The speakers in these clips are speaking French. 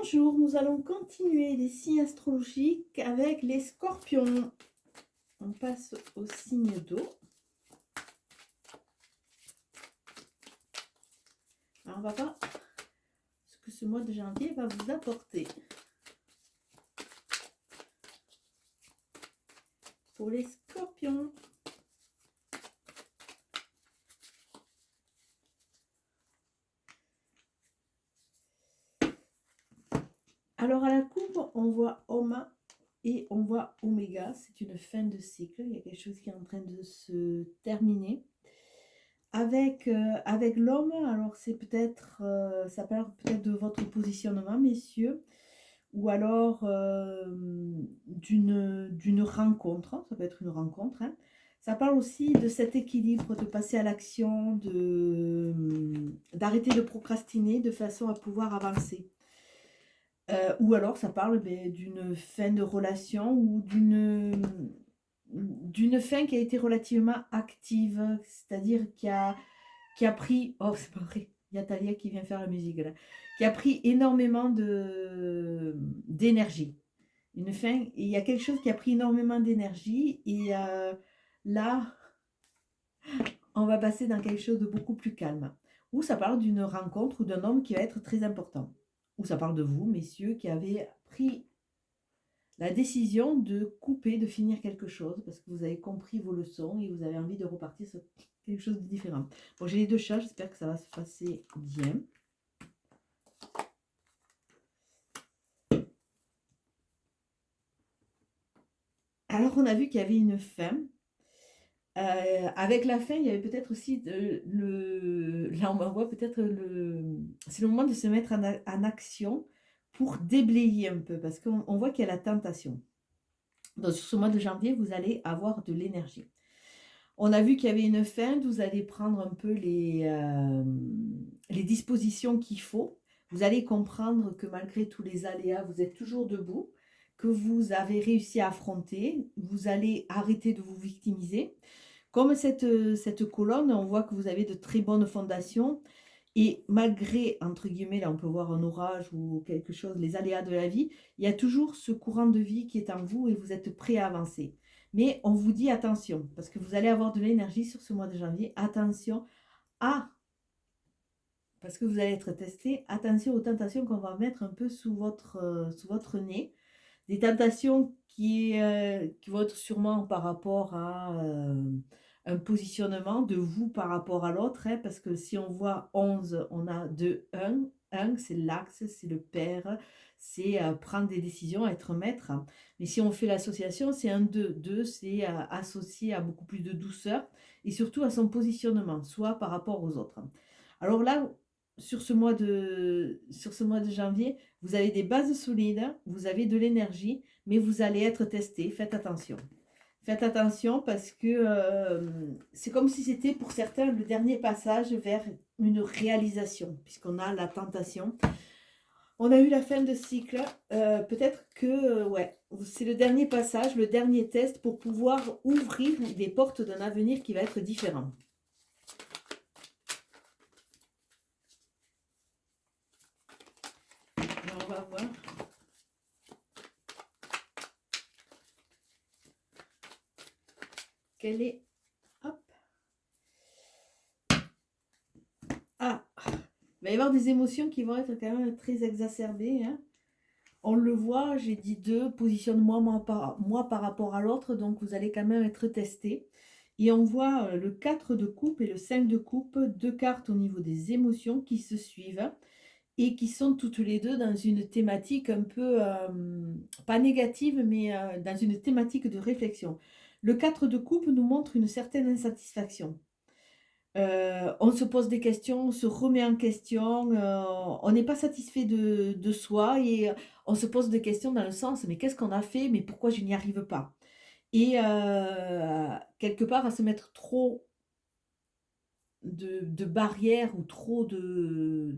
Bonjour, nous allons continuer les signes astrologiques avec les scorpions. On passe au signe d'eau. Alors, on va voir ce que ce mois de janvier va vous apporter. Pour les scorpions. Alors à la coupe, on voit Oma et on voit Oméga. C'est une fin de cycle. Il y a quelque chose qui est en train de se terminer. Avec l'homme, alors c'est peut-être, ça parle peut-être de votre positionnement, messieurs, ou alors d'une rencontre. Ça peut être une rencontre, hein. Ça parle aussi de cet équilibre, de passer à l'action, d'arrêter de procrastiner de façon à pouvoir avancer. Ou alors ça parle d'une fin de relation ou d'une fin qui a été relativement active, c'est-à-dire qui a pris, oh c'est pas vrai, il y a Talia qui vient faire la musique là, qui a pris énormément d'énergie. Une fin, il y a quelque chose qui a pris énormément d'énergie et là, on va passer dans quelque chose de beaucoup plus calme. Ou ça parle d'une rencontre ou d'un homme qui va être très important. Ou ça parle de vous, messieurs, qui avez pris la décision de couper, de finir quelque chose, parce que vous avez compris vos leçons et vous avez envie de repartir sur quelque chose de différent. Bon, j'ai les deux chats, j'espère que ça va se passer bien. Alors, on a vu qu'il y avait une fin. Avec la fin, il y avait peut-être aussi là, on voit peut-être c'est le moment de se mettre en action pour déblayer un peu, parce qu'on voit qu'il y a la tentation. Donc, sur ce mois de janvier, vous allez avoir de l'énergie. On a vu qu'il y avait une fin, vous allez prendre un peu les dispositions qu'il faut. Vous allez comprendre que malgré tous les aléas, vous êtes toujours debout, que vous avez réussi à affronter. Vous allez arrêter de vous victimiser. Comme cette colonne, on voit que vous avez de très bonnes fondations. Et malgré, entre guillemets, là on peut voir un orage ou quelque chose, les aléas de la vie, il y a toujours ce courant de vie qui est en vous et vous êtes prêt à avancer. Mais on vous dit attention, parce que vous allez avoir de l'énergie sur ce mois de janvier. Attention parce que vous allez être testé, attention aux tentations qu'on va mettre un peu sous votre nez. Des tentations qui vont être sûrement par rapport à un positionnement de vous par rapport à l'autre, hein, parce que si on voit 11, on a 2, 1. 1, c'est l'axe, c'est le père, c'est prendre des décisions, être maître. Mais si on fait l'association, c'est un 2. 2, c'est associé à beaucoup plus de douceur et surtout à son positionnement, soit par rapport aux autres. Alors là, sur ce mois de janvier, vous avez des bases solides, vous avez de l'énergie, mais vous allez être testé. Faites attention. Faites attention parce que c'est comme si c'était pour certains le dernier passage vers une réalisation, puisqu'on a la tentation. On a eu la fin de cycle. Peut-être que ouais, c'est le dernier passage, le dernier test pour pouvoir ouvrir les portes d'un avenir qui va être différent. Alors, on va voir. Quelle est... Hop. Ah, il va y avoir des émotions qui vont être quand même très exacerbées, hein. On le voit, j'ai dit 2, positionne-moi moi par rapport à l'autre, donc vous allez quand même être testé. Et on voit le 4 de coupe et le 5 de coupe, 2 cartes au niveau des émotions qui se suivent et qui sont toutes les deux dans une thématique un peu, pas négative, mais dans une thématique de réflexion. Le 4 de coupe nous montre une certaine insatisfaction. On se pose des questions, on se remet en question, on n'est pas satisfait de soi et on se pose des questions dans le sens: «Mais qu'est-ce qu'on a fait? Mais pourquoi je n'y arrive pas?» Et quelque part à se mettre trop de barrières ou trop de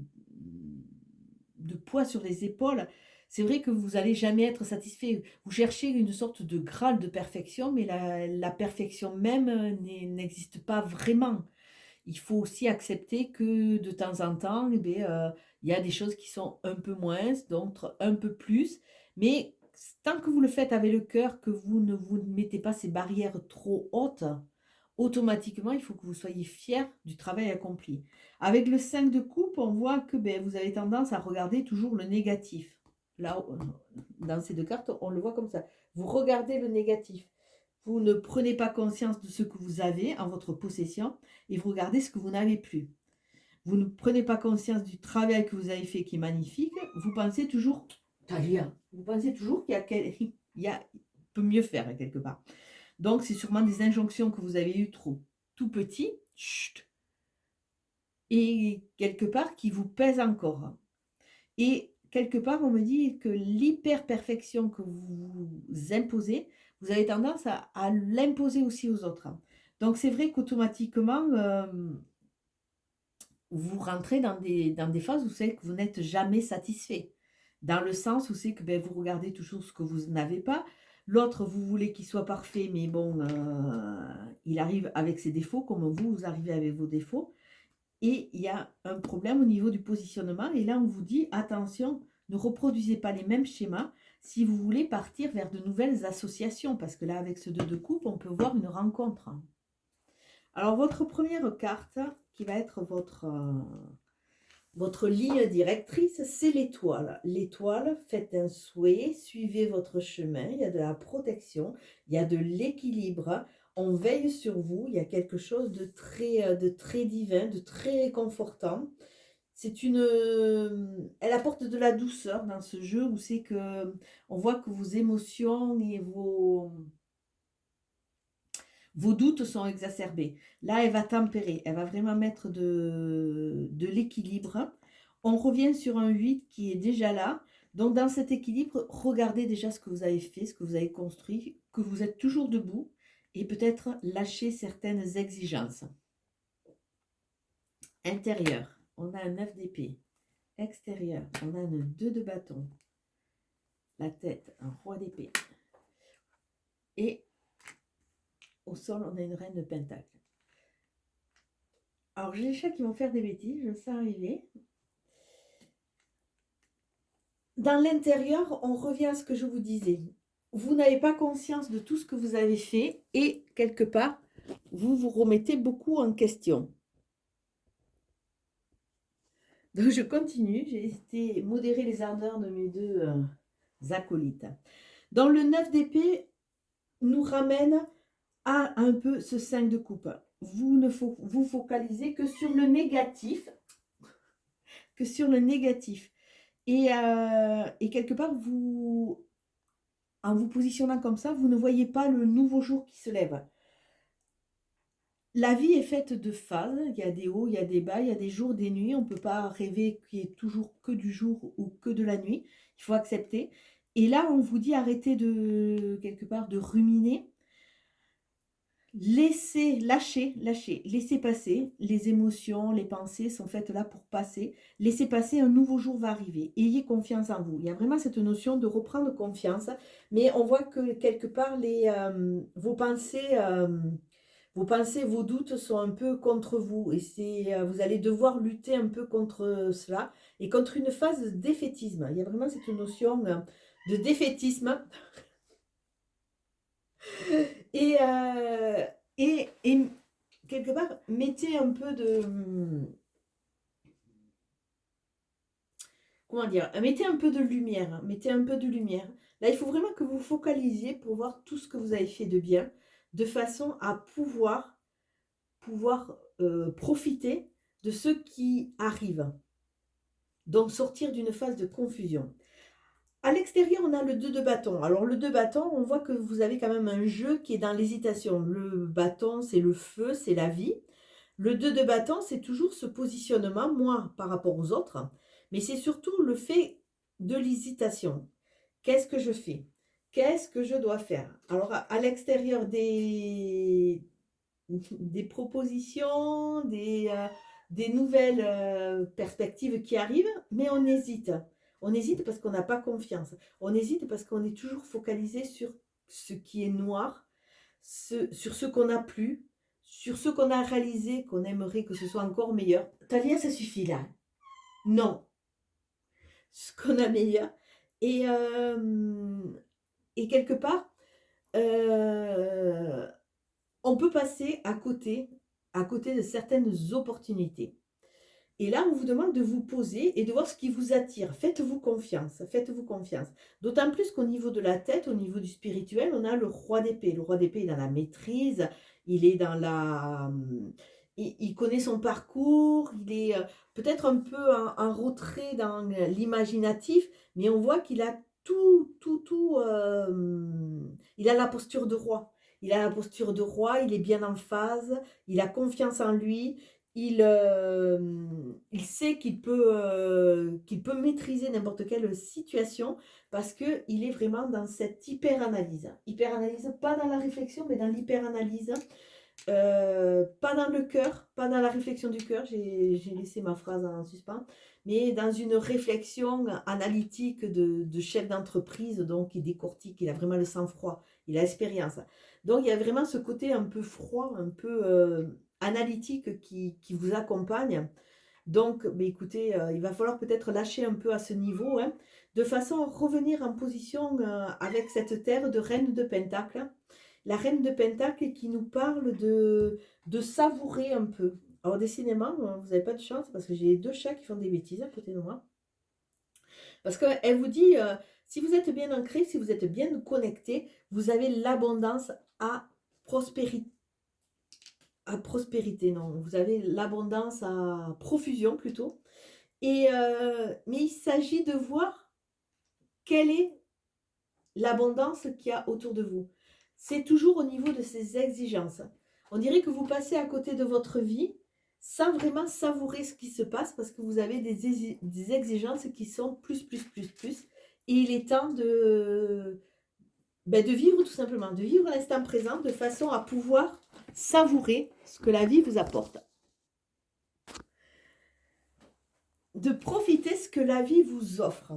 poids sur les épaules. C'est vrai que vous allez jamais être satisfait. Vous cherchez une sorte de graal de perfection, mais la perfection même n'existe pas vraiment. Il faut aussi accepter que de temps en temps, Il y a des choses qui sont un peu moins, d'autres un peu plus, mais tant que vous le faites avec le cœur, que vous ne vous mettez pas ces barrières trop hautes, automatiquement, il faut que vous soyez fiers du travail accompli. Avec le 5 de coupe, on voit que ben, vous avez tendance à regarder toujours le négatif. Là, dans ces deux cartes, on le voit comme ça. Vous regardez le négatif. Vous ne prenez pas conscience de ce que vous avez en votre possession et vous regardez ce que vous n'avez plus. Vous ne prenez pas conscience du travail que vous avez fait qui est magnifique. Vous pensez toujours, Talia, vous pensez toujours il y a, peut mieux faire quelque part. Donc, c'est sûrement des injonctions que vous avez eues trop tout petit, chut, et quelque part qui vous pèsent encore. Et quelque part, on me dit que l'hyper-perfection que vous imposez, vous avez tendance à l'imposer aussi aux autres. Donc, c'est vrai qu'automatiquement, vous rentrez dans des phases où c'est que vous n'êtes jamais satisfait. Dans le sens où c'est que ben, vous regardez toujours ce que vous n'avez pas. L'autre, vous voulez qu'il soit parfait, mais bon, il arrive avec ses défauts, comme vous, vous arrivez avec vos défauts. Et il y a un problème au niveau du positionnement. Et là, on vous dit, attention, ne reproduisez pas les mêmes schémas si vous voulez partir vers de nouvelles associations. Parce que là, avec ce 2 de coupe, on peut voir une rencontre. Alors, votre première carte, qui va être votre ligne directrice, c'est l'étoile. L'étoile, faites un souhait, suivez votre chemin, il y a de la protection, il y a de l'équilibre, on veille sur vous, il y a quelque chose de très divin, de très réconfortant. C'est une, elle apporte de la douceur dans ce jeu où c'est que on voit que vos émotions et vos doutes sont exacerbés. Là, elle va tempérer, elle va vraiment mettre de l'équilibre. On revient sur un 8 qui est déjà là. Donc, dans cet équilibre, regardez déjà ce que vous avez fait, ce que vous avez construit, que vous êtes toujours debout et peut-être lâcher certaines exigences. Intérieur, on a un 9 d'épée. Extérieur, on a un 2 de bâton. La tête, un roi d'épée. Et au sol, on a une reine de pentacle. Alors, j'ai les chats qui vont faire des bêtises, je le sais arriver. Dans l'intérieur, on revient à ce que je vous disais. Vous n'avez pas conscience de tout ce que vous avez fait et, quelque part, vous vous remettez beaucoup en question. Donc, je continue. J'ai été modérer les ardeurs de mes deux acolytes. Dans le 9 d'épée, nous ramène à un peu ce 5 de coupe. Vous ne vous focalisez que sur le négatif. Que sur le négatif. Et quelque part, vous, en vous positionnant comme ça, vous ne voyez pas le nouveau jour qui se lève. La vie est faite de phases. Il y a des hauts, il y a des bas, il y a des jours, des nuits. On ne peut pas rêver qu'il y ait toujours que du jour ou que de la nuit. Il faut accepter. Et là, on vous dit arrêtez de, quelque part, de ruminer. Lâchez, laissez passer. Les émotions, les pensées sont faites là pour passer. Laissez passer, un nouveau jour va arriver. Ayez confiance en vous. Il y a vraiment cette notion de reprendre confiance. Mais on voit que quelque part, vos pensées, vos doutes sont un peu contre vous. Et vous allez devoir lutter un peu contre cela. Et contre une phase de défaitisme. Il y a vraiment cette notion de défaitisme. Et, quelque part, mettez un peu de... Comment dire? Mettez un peu de lumière. Mettez un peu de lumière. Là, il faut vraiment que vous focalisiez pour voir tout ce que vous avez fait de bien, de façon à pouvoir profiter de ce qui arrive. Donc, sortir d'une phase de confusion. À l'extérieur, on a le 2 de bâton. Alors, le 2 bâton, on voit que vous avez quand même un jeu qui est dans l'hésitation. Le bâton, c'est le feu, c'est la vie. Le 2 de bâton, c'est toujours ce positionnement, moi, par rapport aux autres. Mais c'est surtout le fait de l'hésitation. Qu'est-ce que je fais? Qu'est-ce que je dois faire? Alors, à l'extérieur des propositions, des nouvelles perspectives qui arrivent, mais on hésite. On hésite parce qu'on n'a pas confiance. On hésite parce qu'on est toujours focalisé sur ce qui est noir, sur ce qu'on n'a plus, sur ce qu'on a réalisé, qu'on aimerait que ce soit encore meilleur. Talia, ça suffit là. Non. ce qu'on améliore et et quelque part, heu, on peut passer à côté de certaines opportunités. Et là, on vous demande de vous poser et de voir ce qui vous attire. Faites-vous confiance, faites-vous confiance. D'autant plus qu'au niveau de la tête, au niveau du spirituel, on a le roi d'épée. Le roi d'épée est dans la maîtrise, il est dans il connaît son parcours, il est peut-être un peu en retrait dans l'imaginatif, mais on voit qu'il a il a la posture de roi. Il a la posture de roi, il est bien en phase, il a confiance en lui, il sait qu'il peut maîtriser n'importe quelle situation parce qu'il est vraiment dans cette hyper-analyse. Hyper-analyse, pas dans la réflexion, mais dans l'hyper-analyse. Pas dans le cœur, pas dans la réflexion du cœur, j'ai laissé ma phrase en suspens, mais dans une réflexion analytique de chef d'entreprise, donc il décortique, il a vraiment le sang-froid, il a l'expérience. Donc il y a vraiment ce côté un peu froid, un peu analytique qui vous accompagne. Donc, ben écoutez, il va falloir peut-être lâcher un peu à ce niveau, hein, de façon à revenir en position avec cette terre de reine de Pentacle. La reine de Pentacle qui nous parle de savourer un peu. Alors, décidément, vous n'avez pas de chance parce que j'ai deux chats qui font des bêtises à côté de moi. Parce qu'elle vous dit, si vous êtes bien ancré, si vous êtes bien connecté, vous avez l'abondance à prospérité. À prospérité, non. Vous avez l'abondance à profusion plutôt. Mais il s'agit de voir quelle est l'abondance qu'il y a autour de vous. C'est toujours au niveau de ces exigences. On dirait que vous passez à côté de votre vie sans vraiment savourer ce qui se passe parce que vous avez des exigences qui sont plus, plus, plus, plus. Et il est temps de vivre tout simplement, de vivre l'instant présent de façon à pouvoir savourer ce que la vie vous apporte. De profiter ce que la vie vous offre.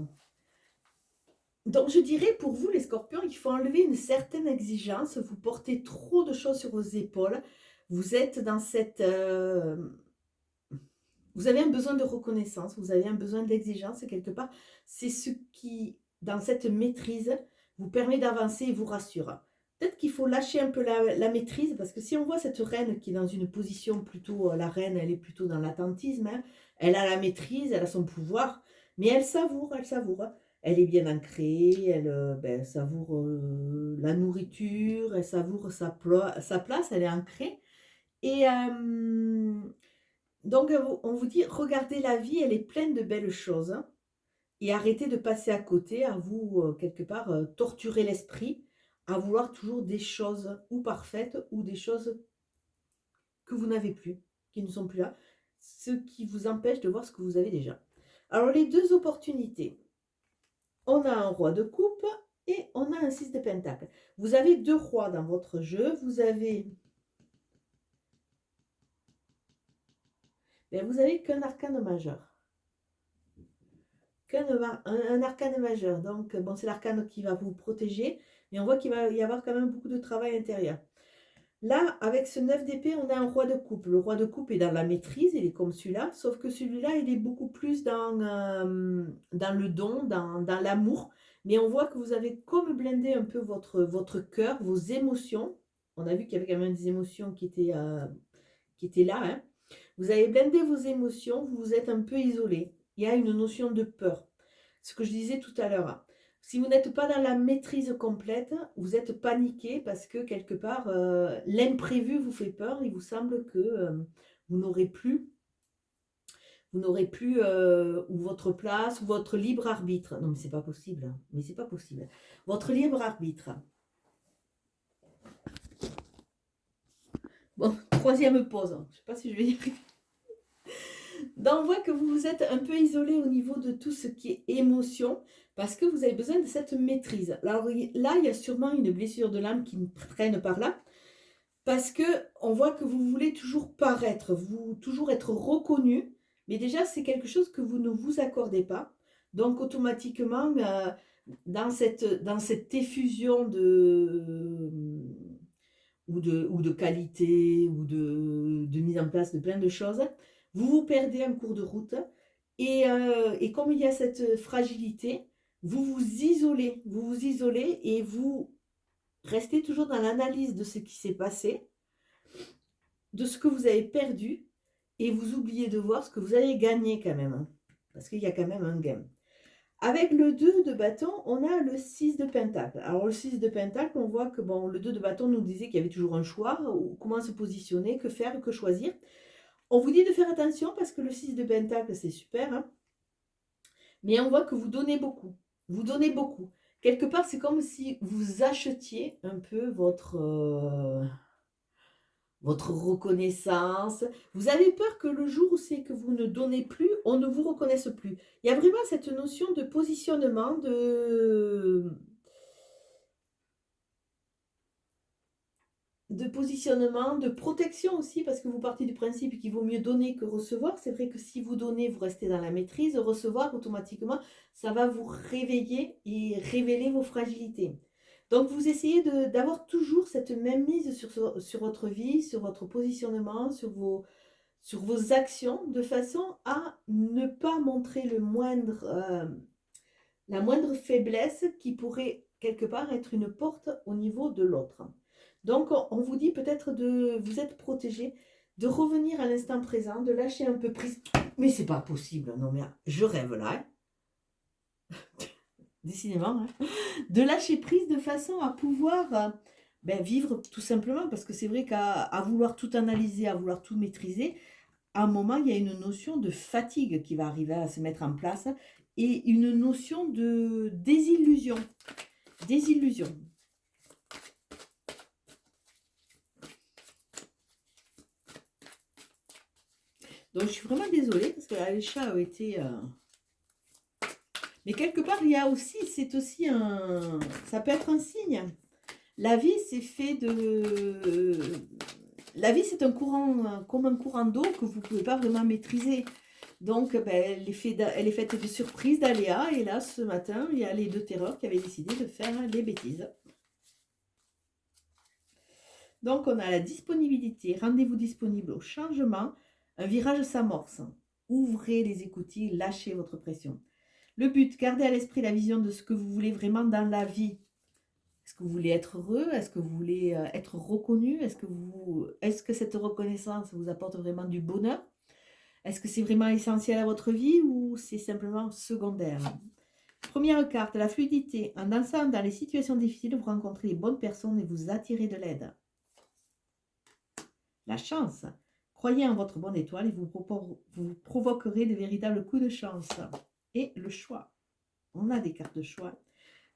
Donc je dirais pour vous les scorpions, il faut enlever une certaine exigence, vous portez trop de choses sur vos épaules, vous êtes dans vous avez un besoin de reconnaissance, vous avez un besoin d'exigence quelque part, c'est ce qui, dans cette maîtrise, vous permet d'avancer et vous rassure. Peut-être qu'il faut lâcher un peu la maîtrise, parce que si on voit cette reine qui est dans une position plutôt, la reine, elle est plutôt dans l'attentisme, hein, elle a la maîtrise, elle a son pouvoir, mais elle savoure, elle savoure. Elle est bien ancrée, elle savoure la nourriture, elle savoure sa place, elle est ancrée. Et donc, on vous dit, regardez la vie, elle est pleine de belles choses, hein, et arrêtez de passer à côté, à vous, quelque part, torturer l'esprit, à vouloir toujours des choses ou parfaites ou des choses que vous n'avez plus, qui ne sont plus là, ce qui vous empêche de voir ce que vous avez déjà. Alors, les deux opportunités. On a un roi de coupe et on a un 6 de pentacle. Vous avez deux rois dans votre jeu. Vous avez qu'un arcane majeur. Un arcane majeur. Donc, bon, c'est l'arcane qui va vous protéger, mais on voit qu'il va y avoir quand même beaucoup de travail intérieur. Là, avec ce 9 d'épée, on a un roi de coupe. Le roi de coupe est dans la maîtrise, il est comme celui-là, sauf que celui-là, il est beaucoup plus dans le don, dans l'amour. Mais on voit que vous avez comme blindé un peu votre cœur, vos émotions. On a vu qu'il y avait quand même des émotions qui étaient là, hein. Vous avez blindé vos émotions, vous vous êtes un peu isolé. Il y a une notion de peur. Ce que je disais tout à l'heure. Si vous n'êtes pas dans la maîtrise complète, vous êtes paniqué parce que quelque part, l'imprévu vous fait peur. Il vous semble que vous n'aurez plus, ou votre place, ou votre libre arbitre. Non, mais c'est pas possible, hein. Mais c'est pas possible. Votre libre arbitre. Bon, troisième pause. Je ne sais pas si je vais y arriver. Donc, on voit que vous vous êtes un peu isolé au niveau de tout ce qui est émotion parce que vous avez besoin de cette maîtrise. Alors là, il y a sûrement une blessure de l'âme qui traîne par là parce que on voit que vous voulez toujours paraître, toujours être reconnu, mais déjà, c'est quelque chose que vous ne vous accordez pas. Donc, automatiquement, dans cette effusion ou de qualité ou de mise en place de plein de choses, vous vous perdez en cours de route Et comme il y a cette fragilité, vous vous isolez et vous restez toujours dans l'analyse de ce qui s'est passé, de ce que vous avez perdu, et vous oubliez de voir ce que vous avez gagné quand même, hein, parce qu'il y a quand même un gain. Avec le 2 de bâton, on a le 6 de pentacle. Alors le 6 de pentacle, on voit que bon, le 2 de bâton nous disait qu'il y avait toujours un choix, ou comment se positionner, que faire, que choisir. On vous dit de faire attention parce que le 6 de pentacle, c'est super, hein, mais on voit que vous donnez beaucoup. Vous donnez beaucoup. Quelque part, c'est comme si vous achetiez un peu votre reconnaissance. Vous avez peur que le jour où c'est que vous ne donnez plus, on ne vous reconnaisse plus. Il y a vraiment cette notion de positionnement, de positionnement, de protection aussi, parce que vous partez du principe qu'il vaut mieux donner que recevoir. C'est vrai que si vous donnez, vous restez dans la maîtrise. Recevoir, automatiquement, ça va vous réveiller et révéler vos fragilités. Donc, vous essayez d'avoir toujours cette même mise sur votre vie, sur votre positionnement, sur vos actions, de façon à ne pas montrer la moindre faiblesse qui pourrait quelque part être une porte au niveau de l'autre. Donc, on vous dit peut-être de vous être protégé, de revenir à l'instant présent, de lâcher un peu prise. Mais c'est pas possible, non mais je rêve là, hein. Décidément, hein. De lâcher prise de façon à pouvoir vivre tout simplement, parce que c'est vrai qu'à vouloir tout analyser, à vouloir tout maîtriser, à un moment, il y a une notion de fatigue qui va arriver à se mettre en place et une notion de désillusion. Désillusion. Donc, je suis vraiment désolée parce que là, les chats ont été... Mais quelque part, il y a aussi, c'est aussi un... Ça peut être un signe. La vie, c'est fait de... La vie, c'est un courant, comme un courant d'eau que vous ne pouvez pas vraiment maîtriser. Donc, elle est faite de surprises, d'aléas. Et là, ce matin, il y a les deux terreurs qui avaient décidé de faire les bêtises. Donc, on a la disponibilité. Rendez-vous disponible au changement. Un virage s'amorce. Ouvrez les écoutilles, lâchez votre pression. Le but, gardez à l'esprit la vision de ce que vous voulez vraiment dans la vie. Est-ce que vous voulez être heureux? Est-ce que vous voulez être reconnu? Est-ce que cette reconnaissance vous apporte vraiment du bonheur? Est-ce que c'est vraiment essentiel à votre vie ou c'est simplement secondaire? Première carte, la fluidité. En dansant dans les situations difficiles, vous rencontrez les bonnes personnes et vous attirez de l'aide. La chance. Croyez en votre bonne étoile et vous provoquerez de véritables coups de chance. Et le choix. On a des cartes de choix.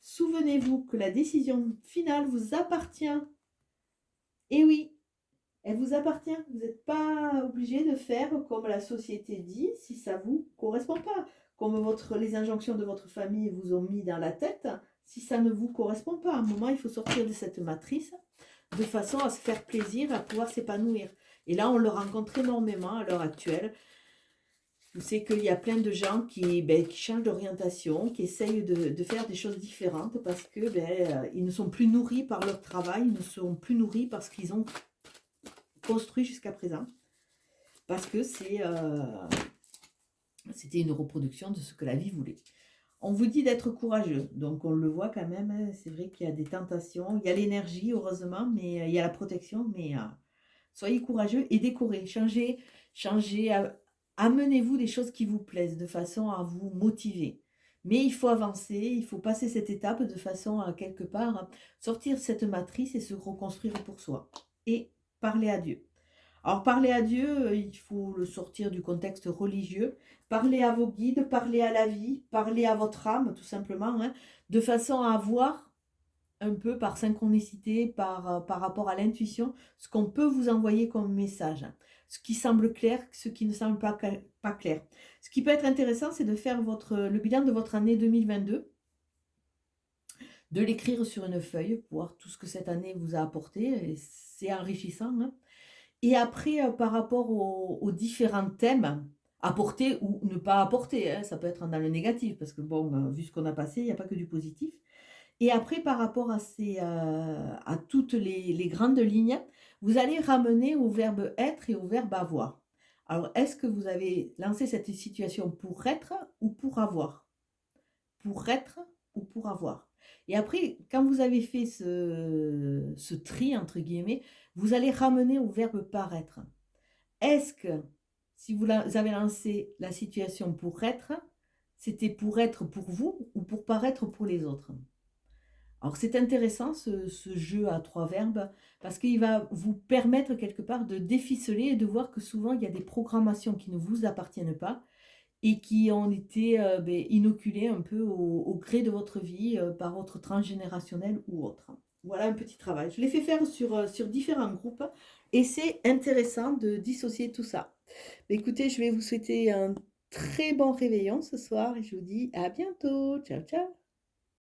Souvenez-vous que la décision finale vous appartient. Et oui, elle vous appartient. Vous n'êtes pas obligé de faire comme la société dit si ça ne vous correspond pas. Comme les injonctions de votre famille vous ont mis dans la tête, si ça ne vous correspond pas. À un moment, il faut sortir de cette matrice de façon à se faire plaisir, à pouvoir s'épanouir. Et là, on le rencontre énormément à l'heure actuelle. C'est qu'il y a plein de gens qui changent d'orientation, qui essayent de faire des choses différentes parce que ils ne sont plus nourris par leur travail, ils ne sont plus nourris par ce qu'ils ont construit jusqu'à présent. Parce que c'était une reproduction de ce que la vie voulait. On vous dit d'être courageux, donc on le voit quand même, hein, c'est vrai qu'il y a des tentations, il y a l'énergie heureusement, mais il y a la protection, mais soyez courageux et décorez, changez, amenez-vous des choses qui vous plaisent de façon à vous motiver. Mais il faut avancer, il faut passer cette étape de façon à quelque part sortir cette matrice et se reconstruire pour soi. Et parler à Dieu. Alors parler à Dieu, il faut le sortir du contexte religieux, parler à vos guides, parler à la vie, parler à votre âme tout simplement, hein, de façon à voir un peu par synchronicité, par rapport à l'intuition, ce qu'on peut vous envoyer comme message. Ce qui semble clair, ce qui ne semble pas clair. Ce qui peut être intéressant, c'est de faire le bilan de votre année 2022, de l'écrire sur une feuille, pour voir tout ce que cette année vous a apporté. C'est enrichissant, hein. Et après, par rapport aux différents thèmes, apporter ou ne pas apporter, hein, ça peut être dans le négatif, parce que bon, vu ce qu'on a passé, il n'y a pas que du positif. Et après, par rapport à toutes les grandes lignes, vous allez ramener au verbe être et au verbe avoir. Alors, est-ce que vous avez lancé cette situation pour être ou pour avoir? Pour être ou pour avoir? Et après, quand vous avez fait ce «tri» entre guillemets, vous allez ramener au verbe paraître. Est-ce que si vous avez lancé la situation pour être, c'était pour être pour vous ou pour paraître pour les autres? Alors c'est intéressant ce jeu à 3 verbes parce qu'il va vous permettre quelque part de déficeler et de voir que souvent il y a des programmations qui ne vous appartiennent pas et qui ont été, inoculées un peu au gré de votre vie, par votre transgénérationnel ou autre. Voilà un petit travail. Je l'ai fait faire sur différents groupes et c'est intéressant de dissocier tout ça. Écoutez, je vais vous souhaiter un très bon réveillon ce soir et je vous dis à bientôt. Ciao, ciao.